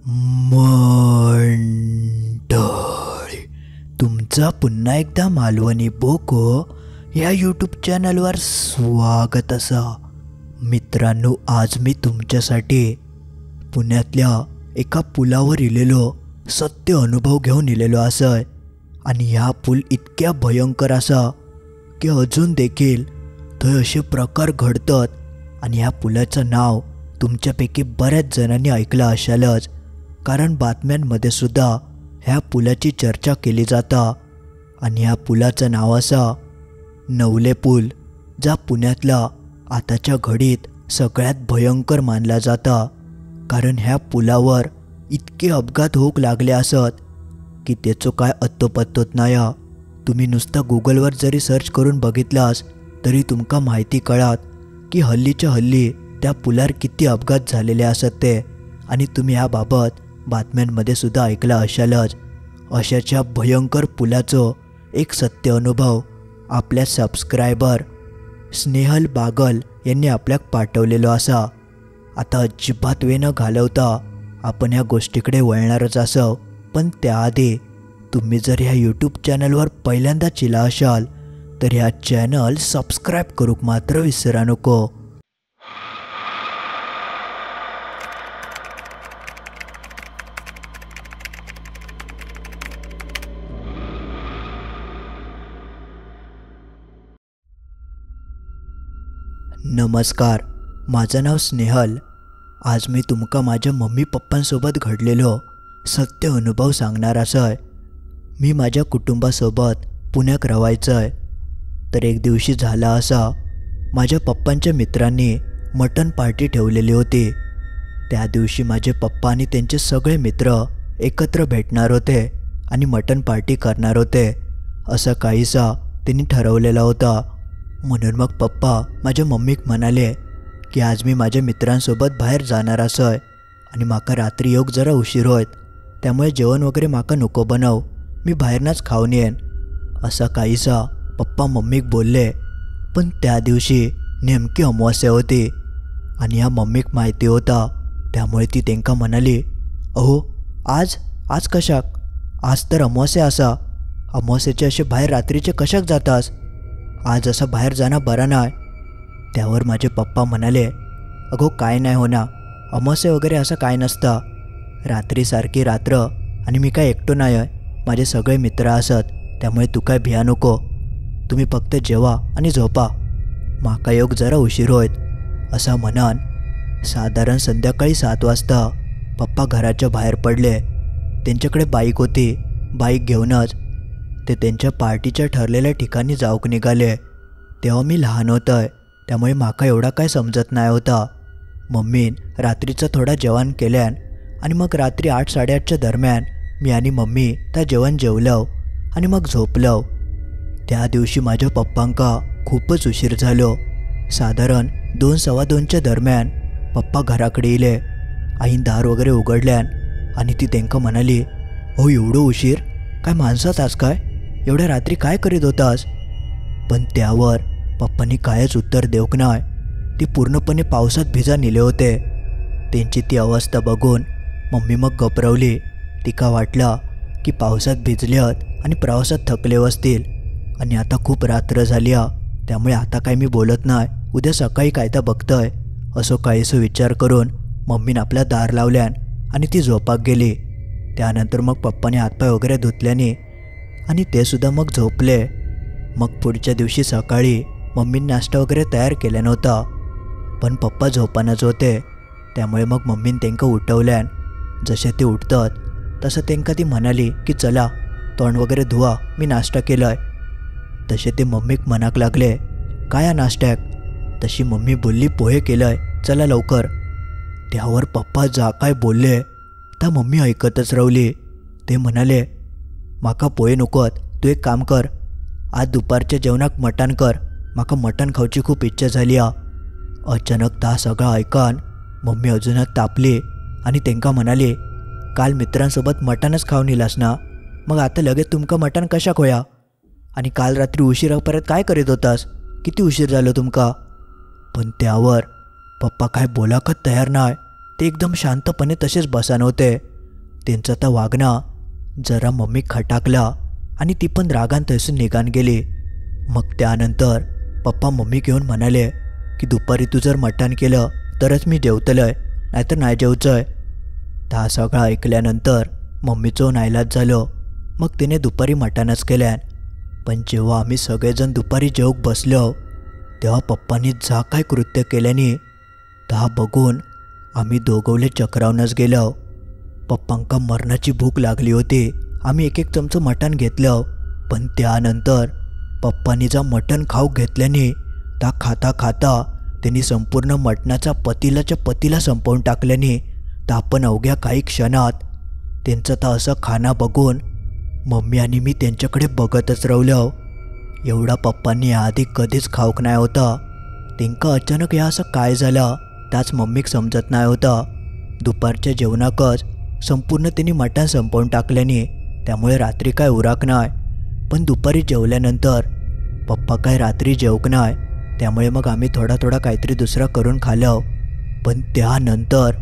मंडळी, तुमचा पुन्हा एकदा मालवणी बोको या यूट्यूब चॅनलवर स्वागत असा. मित्रांनो, आज मी तुमच्यासाठी पुण्यातल्या एका पुलावर इलेलो सत्य अनुभव घेऊन इलेलो असं. आणि ह्या पूल इतक्या भयंकर असा की अजून देखील थंय असे प्रकार घडतात. आणि ह्या पुलाचं नाव तुमच्यापैकी बऱ्याच जणांनी ऐकलं असालच, कारण बातम्यांमध्ये सुद्धा ह्या पुलाची चर्चा केली जाता. आणि ह्या पुलाचं नाव असा नवले पूल, जा पुण्यातला आताच्या घडीत सगळ्यात भयंकर मानला जाता. कारण ह्या पुलावर इतके अपघात होऊक लागले असत की त्याचं काय अत्तोपत्तोत नाही. तुम्ही नुसता गुगलवर जरी सर्च करून बघितलास तरी तुमका माहिती कळात की हल्लीच्या हल्ली त्या पुलावर किती अपघात झालेले असत ते. आणि तुम्ही ह्याबाबत बातम्यांमध्ये सुद्धा ऐकलं असालच. अशाच्या भयंकर पुलाचं एक सत्य अनुभव आपल्या सबस्क्रायबर स्नेहल बागल यांनी आपल्याक पाठवलेलो असा. आता अजिबात वेळ न घालवता आपण ह्या गोष्टीकडे वळणारच असो. पण त्याआधी तुम्ही जर ह्या यूट्यूब चॅनलवर पहिल्यांदाच इला असाल तर ह्या चॅनल सबस्क्राईब करूक मात्र विसरा नको. नमस्कार, माझं नाव स्नेहल. आज मी तुमका माझ्या मम्मी पप्पांसोबत घडलेलो सत्य अनुभव सांगणार असं. मी माझ्या कुटुंबासोबत पुण्यात राहायचं आहे. तर एक दिवशी झाला असा, माझ्या पप्पांच्या मित्रांनी मटण पार्टी ठेवलेली होती. त्या दिवशी माझे पप्पा आणि त्यांचे सगळे मित्र एकत्र भेटणार होते आणि मटण पार्टी करणार होते असं काहीसा त्यांनी ठरवलेला होता. म्हणून मग पप्पा माझ्या मम्मीक म्हणाले की आज मी माझ्या मित्रांसोबत बाहेर जाणार असं आणि माका रात्री येऊक जरा उशीर होत, त्यामुळे जेवण वगैरे माका नको बनव, मी बाहेरनंच खाऊन येईन असं काहीसा पप्पा मम्मीक बोलले. पण त्या दिवशी नेमकी अमावास्या होती आणि ह्या मम्मीक माहिती होता. त्यामुळे ती त्यांका म्हणाली, अहो आज आज कशाक, आज तर अमावास्या असा, अमावास्याचे असे बाहेर रात्रीचे कशाक जातास, आज असं बाहेर जाणं बरं नाही. त्यावर माझे पप्पा म्हणाले, अगो काय नाही होणार, अमावास्या वगैरे असं काय नसतं, रात्रीसारखी रात्र आणि मी काय एकटो नाही आहे, माझे सगळे मित्र असत, त्यामुळे तू काय भिया नको, तुम्ही फक्त जेवा आणि झोपा, माका योग जरा उशीर होत असं म्हणान साधारण संध्याकाळी 7 वाजता पप्पा घराच्या बाहेर पडले. त्यांच्याकडे बाईक होती. बाईक घेऊनच ते त्यांच्या पार्टीच्या ठरलेल्या ठिकाणी जाऊक निघाले. तेव्हा मी लहान होतं, त्यामुळे माका एवढा काय समजत नाही होता. मम्मीन रात्रीचं थोडा जेवण केल्यान आणि मग रात्री 8-8:30च्या दरम्यान मी आणि मम्मी त्या जेवण जेवलो आणि मग झोपलो. त्या दिवशी माझ्या पप्पांका खूपच उशीर झालो. साधारण 2-2:15च्या दरम्यान पप्पा घराकडे इले. आईन दार वगैरे उघडल्यान आणि ती त्यांका म्हणाली, हो एवढं उशीर, काय माणसाच आज काय, एवढ्या रात्री काय करीत होतास. पण त्यावर पप्पांनी कायच उत्तर देऊक नाही. ती पूर्णपणे पावसात भिजा नेले होते. त्यांची ती अवस्था बघून मम्मी मग घबरवली. तिका वाटला की पावसात भिजल्यात आणि प्रवासात थकले असतील आणि आता खूप रात्र झाली, त्यामुळे आता काय मी बोलत नाही, उद्या सकाळी कायदा बघतंय असं काहीसं विचार करून मम्मीने आपल्या दार लावल्यान आणि ती झोपाक गेली. त्यानंतर मग पप्पाने हातपाय वगैरे धुतल्याने आणि ते सुद्धा मग झोपले. मग पुढच्या दिवशी सकाळी मम्मीने नाश्ता वगैरे तयार केला नव्हता, पण पप्पा झोपानच होते. त्यामुळे मग मम्मीने त्यांना उठवल्यान. जसे ते उठतात तसं त्यांना ती म्हणाली की चला तोंड वगैरे धुवा, मी नाश्ता केलाय. तसे ते मम्मीक म्हणाक लागले, काय या नाश्त्याक. तशी मम्मी बोलली, पोहे केलंय, चला लवकर. त्यावर पप्पा जा काय बोलले त्या मम्मी ऐकतच राहिली. ते म्हणाले, माका पोहे नकोत, तू एक काम कर, आज दुपारच्या जेवणाक मटण कर, माका मटण खाऊची खूप इच्छा झाली. अचानक ता सगळं ऐकान मम्मी अजूनच तापली आणि त्यांका म्हणाली, काल मित्रांसोबत मटणच खाऊन इलास ना, मग आता लगेच तुमका मटण कशाक होया, आणि काल रात्री उशिरापर्यंत काय करीत होतास, किती उशीर झालो तुमका. पण त्यावर पप्पा काय बोलाकच तयार नाही. ते एकदम शांतपणे तसेच बसान होते. त्यांचं तर वागणं जरा मम्मी खटाकला आणि ती पण रागान थैसून निघान गेली. मग त्यानंतर पप्पा मम्मी घेऊन म्हणाले की दुपारी तू जर मटण केलं तरच मी जेवतलंय, नाहीतर नाही जेवचंय. हा सगळं ऐकल्यानंतर मम्मीचं नाईलाज झालं. मग तिने दुपारी मटणच केल्यान. पण जेव्हा आम्ही सगळेजण दुपारी जेवूक बसलो तेव्हा पप्पांनी जा काय कृत्य केल्याने ता बघून आम्ही दोघवले चक्रावूनच गेलो. पप्पांका मरणाची भूक लागली होती. आम्ही एक चमचं मटण घेतलं. पण त्यानंतर पप्पांनी जा मटण खाऊ घेतल्याने ता खाता खाता त्यांनी संपूर्ण मटणाचा पतीलाच्या पतीला संपवून टाकल्याने ता पण अवघ्या काही क्षणात त्यांचं तर असं खाणं बघून मम्मी आणि मी त्यांच्याकडे बघतच राहिलो. एवढा पप्पांनी आधी कधीच खाऊक नाही होता. त्यांका अचानक या असं काय झालं त्याच मम्मीक समजत नाही होता. दुपारच्या जेवणाकच संपूर्ण त्यांनी मटण संपवून टाकल्याने त्यामुळे रात्री काय उराक नाही. पण दुपारी जेवल्यानंतर पप्पा काय रात्री जेवक नाही, त्यामुळे मग आम्ही थोडा थोडा काहीतरी दुसरा करून खाल्लं. पण त्यानंतर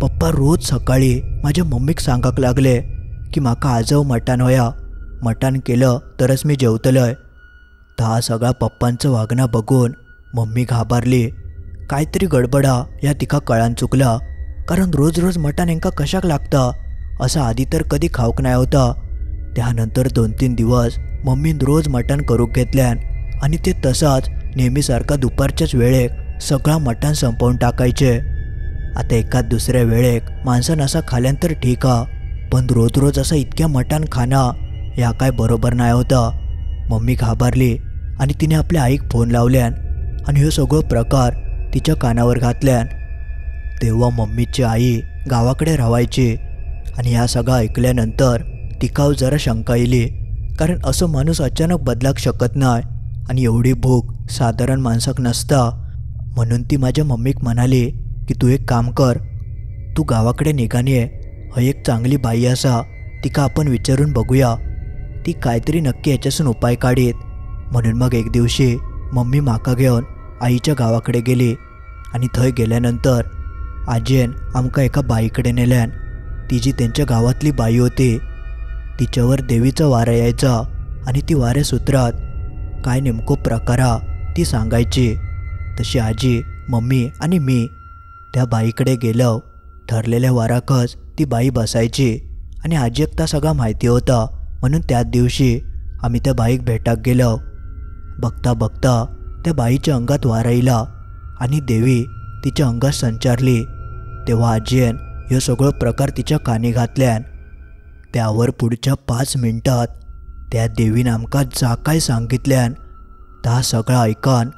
पप्पा रोज सकाळी माझ्या मम्मीक सांगाक लागले की माका आजव मटण होया, मटण केलं तरच मी जेवतलंय. हा सगळा पप्पांचं वागणं बघून मम्मी घाबरली. काहीतरी गडबडा या तिका कळान चुकला. कारण रोज रोज मटण यांका कशाक लागतं असं आधी तर कधी खाऊक नाही होता. त्यानंतर 2-3 दिवस मम्मीन रोज मटण करूक घेतल्यान आणि ते तसाच नेहमीसारखा दुपारच्याच वेळेक सगळा मटण संपवून टाकायचे. आता एकाच दुसऱ्या वेळेक माणसं असा खाल्यान तर ठीक हा, पण रोज रोज असं इतक्या मटण खाणं या काय बरोबर नाही होता. मम्मी घाबरली आणि तिने आपल्या आईक फोन लावल्यान आणि हे सगळं प्रकार तिच्या कानावर घातल्यान. तेव्हा मम्मीची आई गावाकडे राहायची आणि या सगळं ऐकल्यानंतर तिकाव जरा शंका येली. कारण असं माणूस अचानक बदलाक शकत नाही आणि एवढी भूक साधारण माणसाक नसता. म्हणून ती माझ्या मम्मीक म्हणाली की तू एक काम कर, तू गावाकडे निघान ये, हय एक चांगली बाई असा तिका आपण विचारून बघूया, ती काहीतरी नक्की याच्यासून उपाय काढीत. म्हणून मग एक दिवशी मम्मी माका घेऊन आईच्या गावाकडे गेली आणि थंय गेल्यानंतर आजीन आमका एका बाईकडे नेल्यान. ती जी त्यांच्या गावातली बाई होती तिच्यावर देवीचा वारा यायचा आणि ती वाऱ्यासूत्रात काय नेमको प्रकार हा ती सांगायची. तशी आजी, मम्मी आणि मी त्या बाईकडे गेलो. ठरलेल्या वाराकच ती बाई बसायची आणि आजी एकता सगळा माहिती होता. म्हणून त्याच दिवशी आम्ही त्या बाईक भेटाक गेलो. बघता बघता त्या बाईच्या अंगात वारा येला आणि देवी तिच्या अंगात संचारली. तेव्हा आजीन हे सगळं प्रकार तिच्या कानी घातल्यान. त्यावर पुढच्या 5 मिनिटात त्या देवीन आमका जा काय सांगितल्यान ता सगळं ऐकान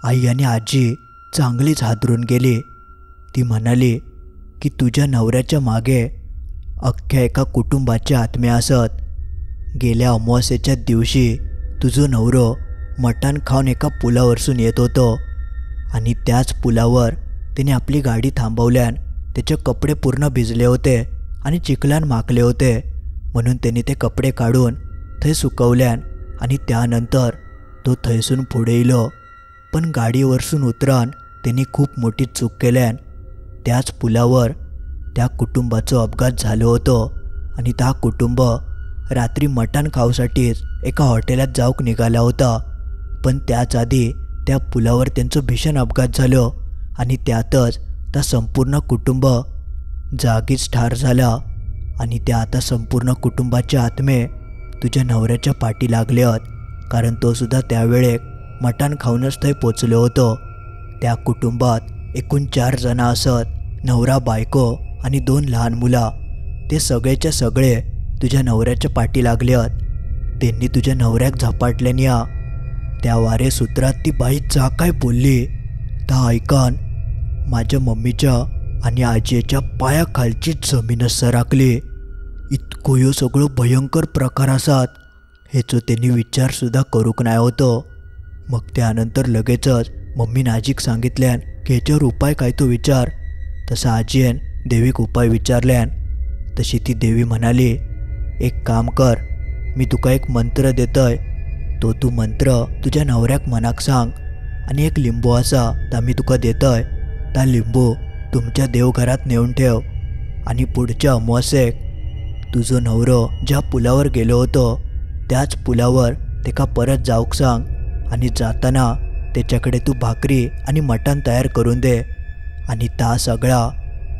आई आणि आजी चांगलीच हादरून गेली. ती म्हणाली की तुझ्या नवऱ्याच्या मागे अख्ख्या एका कुटुंबाचे आत्मे असत. गेल्या अमावास्येच्या दिवशी तुझं नवरो मटण खाऊन एका पुलावरसून येत होतो आणि त्याच पुलावर त्याने आपली गाडी थांबवल्यान त्याचे कपडे पूर्ण भिजले होते आणि चिखलान माखले होते. म्हणून त्यांनी ते कपडे काढून थंय सुकवल्यान आणि त्यानंतर तो थंयसून पुढे इलो. पण गाडीवरसून उतरान त्यांनी खूप मोठी चूक केल्यान. त्याच पुलावर त्या कुटुंबाचं अपघात झालं होतं आणि त्या कुटुंब रात्री मटण खाऊसाठीच एका हॉटेलात जाऊक निघाला होता. पण त्याच आधी त्या पुलावर त्यांचं भीषण अपघात झालं आणि त्यातच त्या संपूर्ण कुटुंब जागीच ठार झाला. आणि त्या आता संपूर्ण कुटुंबाचे आत्मे तुझ्या नवऱ्याच्या पाठी लागले आहेत. कारण तो सुद्धा त्यावेळेक मटण खाऊनच थंय पोचलो होतो. त्या कुटुंबात एकूण 4 जण असत, नवरा, बायको आणि 2 लहान मुला. ते सगळेच्या सगळे तुझ्या नवऱ्याच्या पाठी लागले आहेत. त्यांनी तुझ्या नवऱ्याक झपाटल्याने त्या वारे सूत्रात ती बाई जा काय बोलली ता ऐकान माझ्या मम्मीच्या आणि आजीच्या पायाखालची जमीनच सरकली. इतकं ह्यो सगळं भयंकर प्रकार असतात हेचो त्यांनी विचारसुद्धा करूक नाही होतं. मग त्यानंतर लगेचच मम्मीन आजीक सांगितल्यान की ह्याच्यावर उपाय काय तो विचार. तसं आजीन देवीक उपाय विचारल्यान. तशी ती देवी म्हणाली, एक काम कर, मी तुका एक मंत्र देतय, तो तू मंत्र तुझ्या नवऱ्याक मनाक सांग आणि एक लिंबू असा ता मी तुका देतय. ता लिंबू तुमच्या देवघरात नेऊन ठेव आणि पुढच्या अमावास्येक तुझो नवरो ज्या पुलावर गेलो होतो त्याच पुलावर तेका परत जाऊक सांग आणि जाताना त्याच्याकडे तू भाकरी आणि मटण तयार करून दे आणि ता सगळा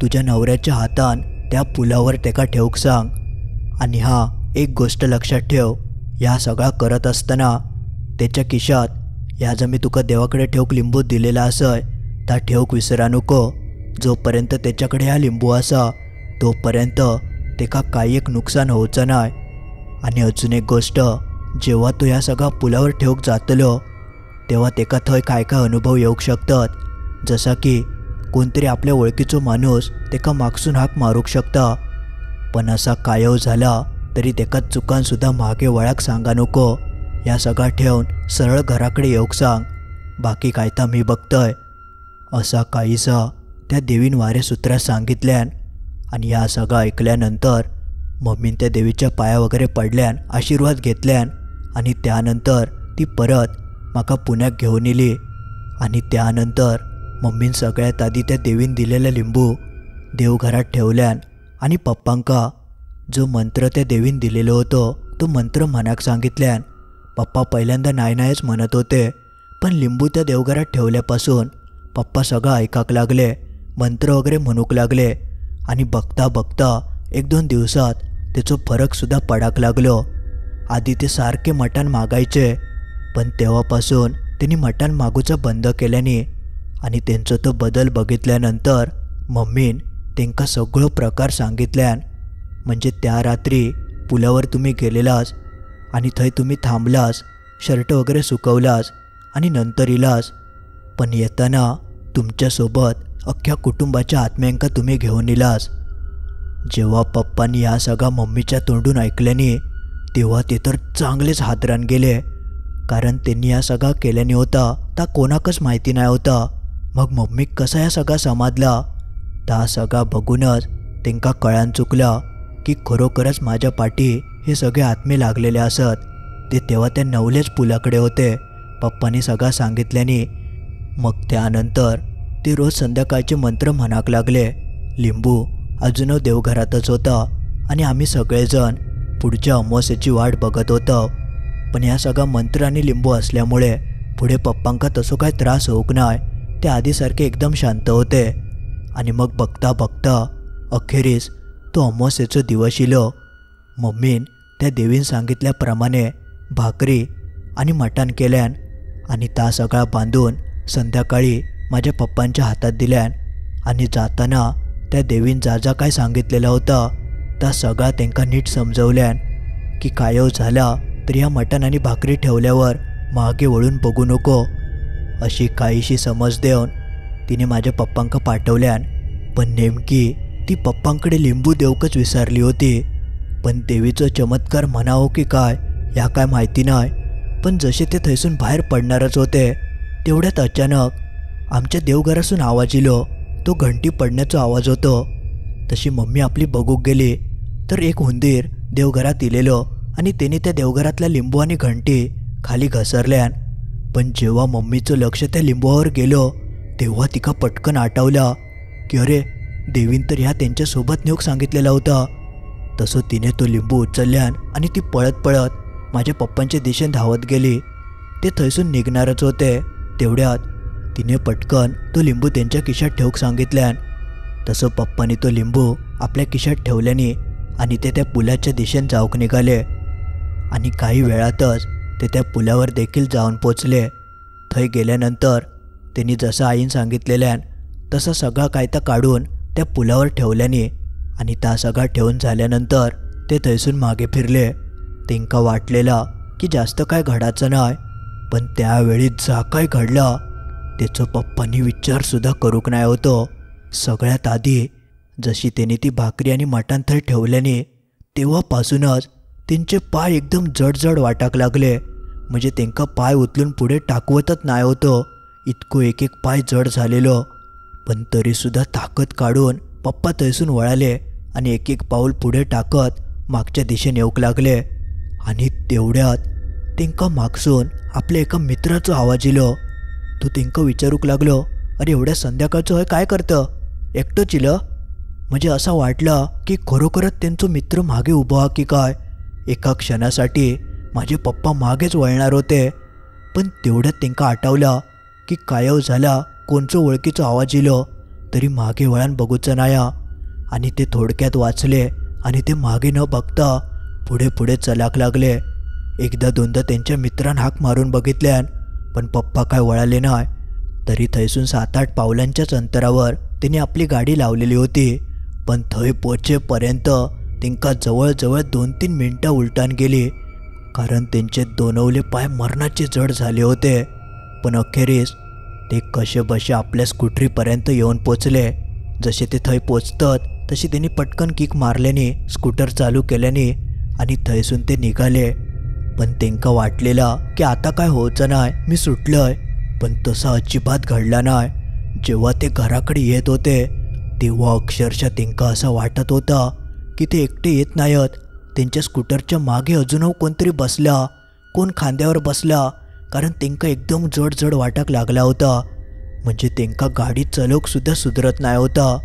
तुझ्या नवऱ्याच्या हातान त्या पुलावर तेका ठेवूक सांग. आणि हा एक गोष्ट लक्षात ठेव, ह्या सगळा करत असताना त्याच्या खिशात ह्या जर मी तुका देवाकडे ठेवूक लिंबू दिलेला असय ता ठेवूक विसरा नको. जोपर्यंत त्याच्याकडे ह्या लिंबू असा तोपर्यंत तेका काही एक नुकसान होऊचं नाही. आणि अजून एक गोष्ट, जेव्हा तो ह्या सगळा पुलावर ठेवूक जातलो तेव्हा तेका थंय काय काय अनुभव येऊक शकतात. जसा की कोणतरी आपल्या ओळखीचो माणूस तेका मागसून हाक मारूक शकता. पण असा कायव झाला तरी तेका चुकान सुद्धा मागे वळाक सांगा नको. या सगळा ठेवून सरळ घराकडे येऊक सांग. बाकी काय तर मी बघतोय. असा काहीसा त्या देवीन वारेसूत्रात सांगितल्यान. आणि या सगळं ऐकल्यानंतर मम्मीन त्या देवीच्या पाया वगैरे पडल्यान, आशीर्वाद घेतल्यान. आणि त्यानंतर ती परत माका पुण्याक घेऊन येली. आणि त्यानंतर मम्मीन सगळ्यात आधी त्या देवीन दिलेला लिंबू देवघरात ठेवल्यान. आणि पप्पांका जो मंत्र त्या देवीन दिलेलो होतो तो मंत्र म्हणाक सांगितल्यान. पप्पा पहिल्यांदा नायच म्हणत होते, पण लिंबू त्या देवघरात ठेवल्यापासून पप्पा सगळं ऐकाक लागले, मंत्र वगैरे म्हणूक लागले. आणि बघता बघता 1-2 दिवसात त्याचो फरकसुद्धा पडाक लागलो. आधी ते सारखे मटण मागायचे, पण तेव्हापासून त्यांनी मटण मागूचा बंद केल्याने आणि त्यांचा तो बदल बघितल्यानंतर मम्मीन त्यांका सगळं प्रकार सांगितल्यान. म्हणजे त्या रात्री पुलावर तुम्ही गेलेलास आणि थंय तुम्ही थांबलास, शर्ट वगैरे सुकवलास आणि नंतर इलास, पण येताना तुमच्यासोबत अख्ख्या कुटुंबाच्या आत्म्यांका तुम्ही घेऊन इलास. जेव्हा पप्पांनी या सगळा मम्मीच्या तोंडून ऐकल्याने तेव्हा ते तर चांगलेच हादरान गेले, कारण त्यांनी या सगळा केल्याने होता ता कोणाकच माहिती नाही होता. मग मम्मी कसा या सगळा समाजला ता सगळा बघूनच त्यांका कळान चुकला की खरोखरच माझ्या पाठी हे सगळे आत्मे लागलेले असत. ते तेव्हा त्या नवलेच पुलाकडे होते पप्पांनी सगळा सांगितल्याने. मग त्यानंतर ते रोज संध्याकाळचे मंत्र म्हणाक लागले. लिंबू अजून देवघरातच होता आणि आम्ही सगळेजण पुढच्या अमावस्येची वाट बघत होतो. पण या सगळा मंत्र आणि लिंबू असल्यामुळे पुढे पप्पांका तसो काय त्रास होऊक नाही. ते आधीसारखे एकदम शांत होते. आणि मग बघता बघता अखेरीस तो अमावस्येचो दिवस इलो. मम्मीन त्या देवीन सांगितल्याप्रमाणे भाकरी आणि मटण केल्यान आणि ता सगळा बांधून संध्याकाळी माझ्या पप्पांच्या हातात दिल्यान. आणि जाताना त्या देवीन जा काय सांगितलेला होता ता सगळा त्यांका नीट समजवल्यान की कायव झाला तर या मटण आणि भाकरी ठेवल्यावर मागे वळून बघू नको. अशी काहीशी समज देऊन तिने माझ्या पप्पांका पाठवल्यान. पण नेमकी ती पप्पांकडे लिंबू देऊकच विसरली होती. पण देवीचं चमत्कार म्हणावं की काय या काय माहिती नाही, पण जसे ते थैसून बाहेर पडणारच होते तेवढ्यात अचानक आमच्या देवघरासून आवाज इलो. तो घंटी पडण्याचा आवाज होतो. तशी मम्मी आपली बघूक गेली तर एक हुंदीर देवघरात इलेलो आणि त्याने त्या देवघरातल्या लिंबू आणि घंटी खाली घसरल्यान. पण जेव्हा मम्मीचं लक्ष त्या लिंबूवर गेलो तेव्हा तिका पटकन आठवला की अरे देवीन तर ह्या त्यांच्यासोबत नेऊक सांगितलेला होता. तसं तिने तो लिंबू उचलल्यान आणि ती पळत पळत माझ्या पप्पांच्या दिशेने धावत गेली. ते थैसून निघणारच होते तेवढ्यात तिने पटकन तो लिंबू त्यांच्या खिशात ठेवूक सांगितल्यान. तसं पप्पांनी तो लिंबू आपल्या खिशात ठेवल्याने आणि ते त्या पुलाच्या दिशेने जाऊक निघाले. आणि काही वेळातच ते त्या पुलावर देखील जाऊन पोचले. थंय गेल्यानंतर त्यांनी जसं आईन सांगितलेल्यान तसं सगळा कायता काढून त्या पुलावर ठेवल्याने आणि त्या सगळा ठेवून झाल्यानंतर ते थैसून मागे फिरले. त्यांका वाटलेला की जास्त काय घडायचं नाही, पण त्यावेळी जा काय घडला त्याचं पप्पांनी विचारसुद्धा करूक नाही होतो. सगळ्यात आधी जशी त्यांनी ती भाकरी आणि मटण थंय ठेवल्याने तेव्हापासूनच त्यांचे पाय एकदम जड वाटाक लागले. म्हणजे त्यांका पाय उचलून पुढे टाकवतच नाही होतो, इतकं एक पाय जड झालेलो. पण तरीसुद्धा ताकद काढून पप्पा थैसून वळाले आणि एक पाऊल पुढे टाकत मागच्या दिशेने येऊक लागले. आणि तेवढ्यात त्यांका मागसून आपल्या एका मित्राचा आवाज इलो. तो त्यांका विचारूक लागलो, अरे एवढ्या संध्याकाळचं होय काय करतं, एकटंच इलं? म्हणजे असं वाटलं की खरोखरच त्यांचा मित्र मागे उभा की काय. एका क्षणासाठी माझे पप्पा मागेच वळणार होते, पण तेवढ्यात त्यांना आठवलं की कायव झाला कोणचं ओळखीचं आवाज इलो तरी मागे वळण बघूचं नाया. आणि ते थोडक्यात वाचले आणि ते मागे न बघता पुढे पुढे चलाक लागले. एकदा दोनदा त्यांच्या मित्रांना हाक मारून बघितल्यान पण पप्पा काय वळाले नाही. तरी थैसून 7-8 पावलांच्याच अंतरावर त्यांनी आपली गाडी लावलेली होती. पण थंय पोचेपर्यंत त्यांका जवळजवळ 2-3 मिनटं उलटान गेली, कारण त्यांचे दोनवले पाय मरणाचे जड झाले होते. पण अखेरीस ते कसे बसे आपल्या स्कूटरीपर्यंत येऊन पोचले. जसे ते थंय पोचतात तशी त्यांनी पटकन किक मारल्याने स्कूटर चालू केल्याने आणि थैसून ते निघाले. पण त्यांका वाटलेला की आता काय होचं नाही, मी सुटलोय. पण तसा अजिबात घडला नाही. जेव्हा ते घराकडे येत होते तेव्हा अक्षरशः त्यांका असं वाटत होता की ते एकटे येत नाहीत. त्यांच्या स्कूटरच्या मागे अजूनही कोणतरी बसला, कोण खांद्यावर बसला, कारण त्यांका एकदम जड जड वाटक लागला होता. म्हणजे त्यांका गाडी चालवूकसुद्धा सुधरत नाही होता.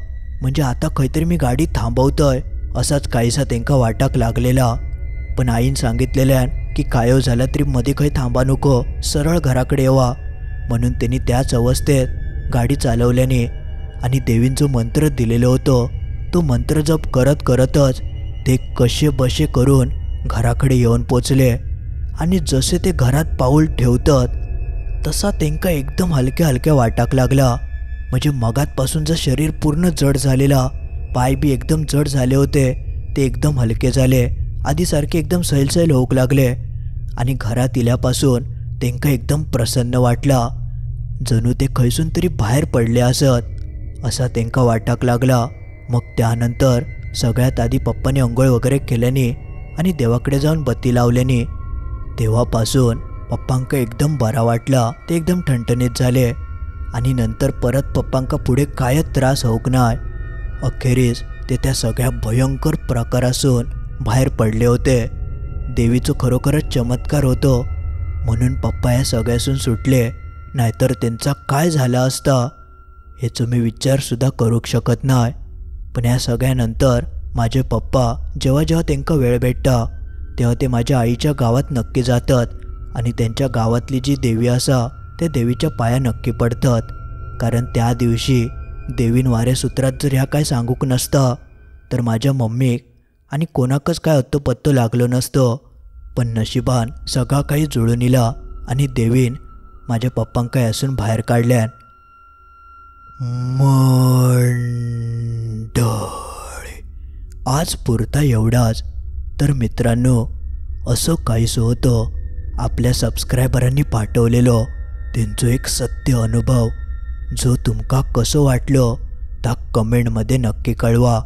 म्हणजे आता काहीतरी मी गाडी थांबवतोय असाच काहीसा त्यांका वाटक लागलेला. पण आईन सांगितलेल्यान की कायो झाला तरी मध्ये काही थांबा नको, सरळ घराकडे येवा. म्हणून त्यांनी त्याच अवस्थेत गाडी चालवल्याने आणि देवीन जो मंत्र दिलेलं होतं तो मंत्र जप करत करतच ते कसे बसे करून घराकडे येऊन पोचले. आणि जसे ते घरात पाऊल ठेवतात तसा त्यांका एकदम हलक्या हलक्या वाटाक लागला. म्हणजे मगातपासून जर शरीर पूर्ण जड झालेला, पाय बी एकदम जड झाले होते ते एकदम हलके झाले, आधीसारखे एकदम सैलसैल होऊ लागले. आणि घरात इल्यापासून त्यांका एकदम प्रसन्न वाटला, जणू ते खैसून तरी बाहेर पडले असत असा त्यांका वाटाक लागला. मग त्यानंतर सगळ्यात आधी पप्पाने अंघोळ वगैरे केल्याने आणि देवाकडे जाऊन बत्ती लावल्याने तेव्हापासून पप्पांका एकदम बरा वाटला. ते एकदम ठणठणीत झाले. आणि नंतर परत पप्पांका पुढे कायच त्रास होऊक नाही. अखेरीस ते त्या सगळ्या भयंकर प्रकारासून बाहेर पडले होते. देवीचं खरोखरच चमत्कार होतो म्हणून पप्पा या सगळ्यासून सुटले, नाहीतर त्यांचा काय झाला असता याचं मी विचारसुद्धा करू शकत नाही. पण या सगळ्यानंतर माझे पप्पा जेव्हा जेव्हा त्यांना वेळ भेटता तेव्हा ते माझ्या आईच्या गावात नक्की जातात आणि त्यांच्या गावातली जी देवी असा ते देवीच्या पाया नक्की पडतात. कारण त्या दिवशी देवीन वारेसूत्रात जर ह्या काय सांगूक नसता तर माझ्या मम्मीक आणि कोणाकच काय अत्तो पत्तो लागलो नसतो. पण नशिबान सगळा काही जुळून इला आणि देवीन माझ्या पप्पांका यासून बाहेर काढल्यान. मंडळी, आज पुरता एवढाच. तर मित्रांनो, असं काहीसं होतं आपल्या सबस्क्रायबरांनी पाठवलेलं त्यांचं एक सत्य अनुभव. जो तुमका कसं वाटलं त्या कमेंटमध्ये नक्की कळवा.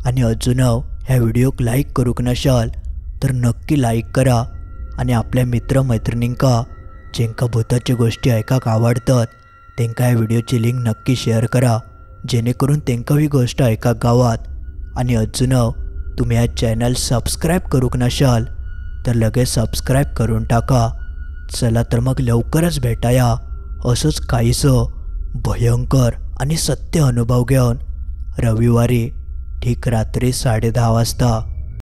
आणि अजून ह्या व्हिडिओक लाईक करूक नशाल तर नक्की लाईक करा. आणि आपल्या मित्रमैत्रिणींका ज्यांका भूताची गोष्टी ऐकाक आवडतात त्यांका या व्हिडिओची लिंक नक्की शेअर करा, जेणेकरून त्यांका ही गोष्ट ऐकाक गावात. आणि अजून तुम्ही या चॅनल सबस्क्राईब करूक नशाल तर लगेच सबस्क्राईब करून टाका. चला तर मग लवकरच भेटाया असंच काहीसं भयंकर आणि सत्य अनुभव घेऊन रविवारी ठीक रात्री 10:30 वाजता.